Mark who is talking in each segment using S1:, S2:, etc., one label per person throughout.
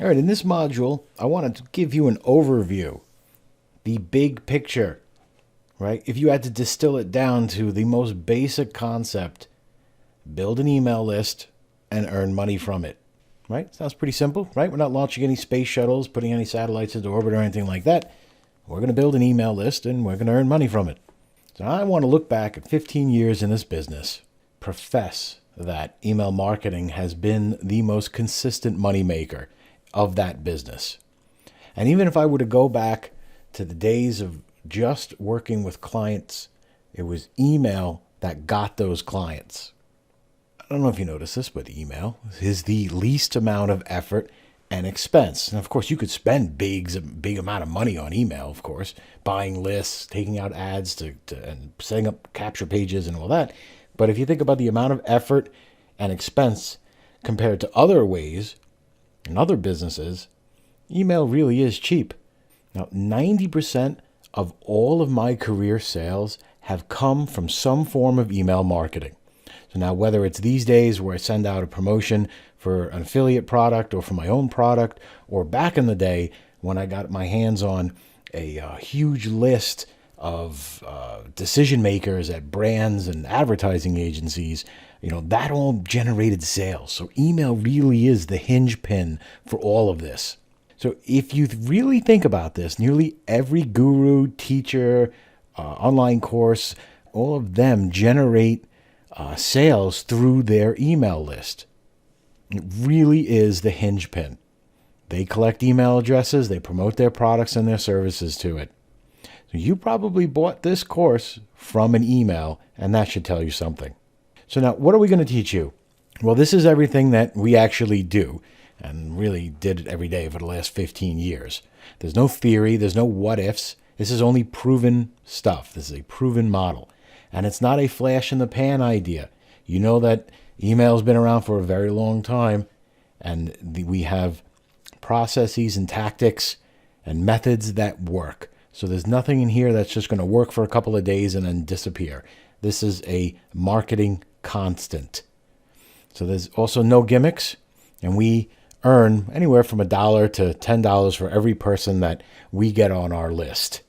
S1: All right, in this module, I wanted to give you an overview, the big picture, right? If you had to distill it down to the most basic concept, build an email list and earn money from it, right? Sounds pretty simple, right? We're not launching any space shuttles, putting any satellites into orbit or anything like that. We're going to build an email list and we're going to earn money from it. So I want to look back at 15 years in this business, profess that email marketing has been the most consistent moneymaker of that business. And even if I were to go back to the days of just working with clients, it was email that got those clients. I don't know if you noticed this, but email is the least amount of effort and expense. And of course, you could spend big amount of money on email, of course, buying lists, taking out ads and setting up capture pages and all that. But if you think about the amount of effort and expense compared to other ways and other businesses, email really is cheap. Now, 90% of all of my career sales have come from some form of email marketing. So now, whether it's these days where I send out a promotion for an affiliate product or for my own product, or back in the day when I got my hands on a huge list of decision makers at brands and advertising agencies, that all generated sales. So email really is the hinge pin for all of this. So if you really think about this, nearly every guru, teacher, online course, all of them generate sales through their email list. It really is the hinge pin. They collect email addresses, they promote their products and their services to it. So you probably bought this course from an email, and that should tell you something. So now, what are we going to teach you? Well, this is everything that we actually do, and really did it every day for the last 15 years. There's no theory, there's no what ifs. This is only proven stuff. This is a proven model. And it's not a flash in the pan idea. You know that email's been around for a very long time, and we have processes and tactics and methods that work. So there's nothing in here that's just going to work for a couple of days and then disappear. This is a marketing constant. So there's also no gimmicks, and we earn anywhere from $1 to $10 for every person that we get on our list.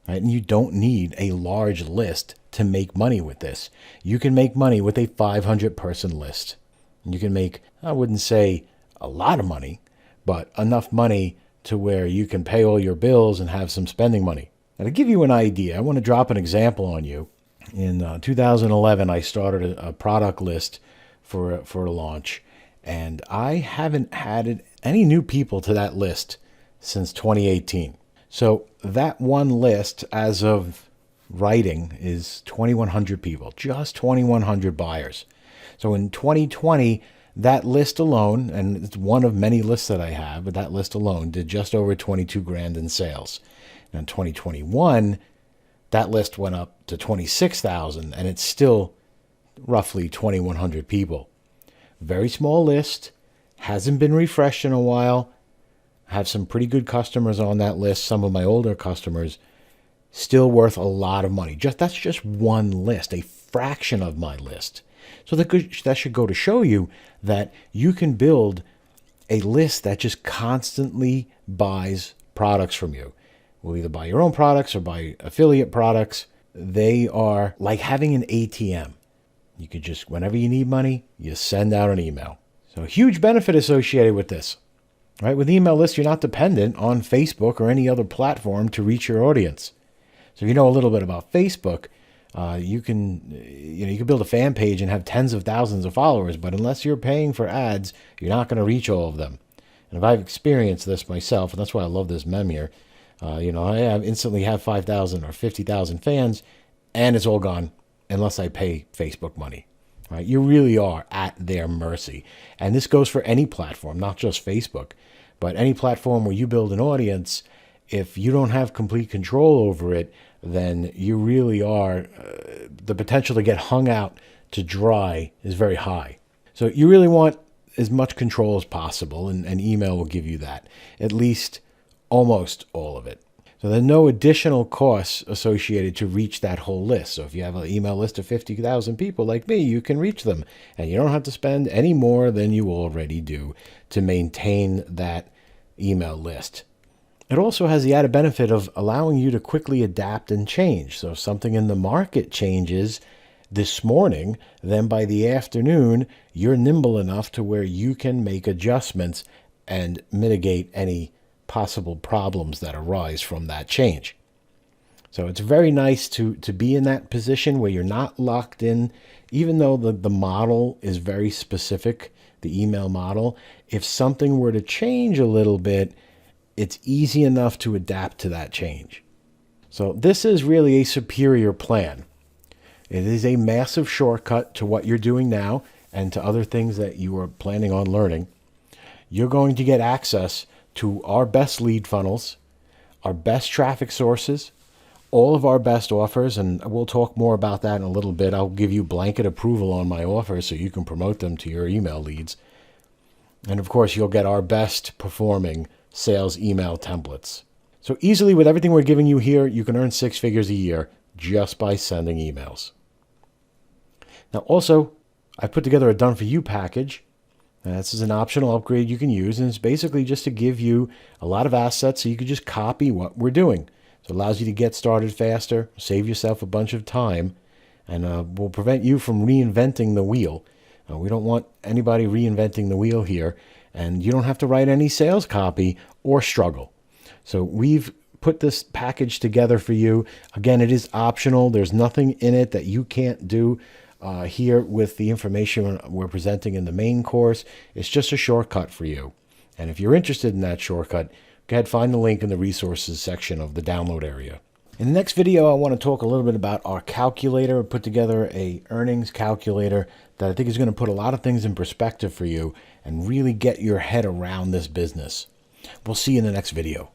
S1: Right? And you don't need a large list to make money with this. You can make money with a 500-person list. You can make, I wouldn't say a lot of money, but enough money to where you can pay all your bills and have some spending money. Now, to give you an idea, I want to drop an example on you. In 2011, I started a product list for a launch, and I haven't added any new people to that list since 2018. So that one list, as of writing, is 2,100 people, just 2,100 buyers. So in 2020, that list alone, and it's one of many lists that I have, but that list alone did just over 22 grand in sales. Now in 2021, that list went up to 26,000, and it's still roughly 2,100 people. Very small list, hasn't been refreshed in a while. I have some pretty good customers on that list, some of my older customers, still worth a lot of money. That's just one list, a fraction of my list. So that should go to show you that you can build a list that just constantly buys products from you. We'll either buy your own products or buy affiliate products. They are like having an ATM. You could just, whenever you need money, you send out an email. So a huge benefit associated with this. Right? With email lists, you're not dependent on Facebook or any other platform to reach your audience. So if you know a little bit about Facebook, you can build a fan page and have tens of thousands of followers, but unless you're paying for ads, you're not going to reach all of them. And if I've experienced this myself, and that's why I love this meme here, I instantly have 5,000 or 50,000 fans, and it's all gone unless I pay Facebook money. Right? You really are at their mercy. And this goes for any platform, not just Facebook, but any platform where you build an audience. If you don't have complete control over it, then you really are, the potential to get hung out to dry is very high. So you really want as much control as possible, and email will give you that, at least almost all of it. So there's no additional costs associated to reach that whole list. So if you have an email list of 50,000 people like me, you can reach them, and you don't have to spend any more than you already do to maintain that email list. It also has the added benefit of allowing you to quickly adapt and change. So if something in the market changes this morning, then by the afternoon, you're nimble enough to where you can make adjustments and mitigate any possible problems that arise from that change. So it's very nice to be in that position where you're not locked in, even though the model is very specific, the email model. If something were to change a little bit, it's easy enough to adapt to that change. So this is really a superior plan. It is a massive shortcut to what you're doing now and to other things that you are planning on learning. You're going to get access to our best lead funnels, our best traffic sources, all of our best offers, and we'll talk more about that in a little bit. I'll give you blanket approval on my offers so you can promote them to your email leads. And of course, you'll get our best performing sales email templates. So easily, with everything we're giving you here, you can earn 6 figures a year just by sending emails. Now also, I put together a done for you package. This is an optional upgrade you can use, and it's basically just to give you a lot of assets so you can just copy what we're doing. So it allows you to get started faster, save yourself a bunch of time, and will prevent you from reinventing the wheel. We don't want anybody reinventing the wheel here, and you don't have to write any sales copy or struggle. So we've put this package together for you. Again, it is optional. There's nothing in it that you can't do here with the information we're presenting in the main course. It's just a shortcut for you. And if you're interested in that shortcut, go ahead, find the link in the resources section of the download area. In the next video, I want to talk a little bit about our calculator. I put together a earnings calculator that I think is going to put a lot of things in perspective for you and really get your head around this business. We'll see you in the next video.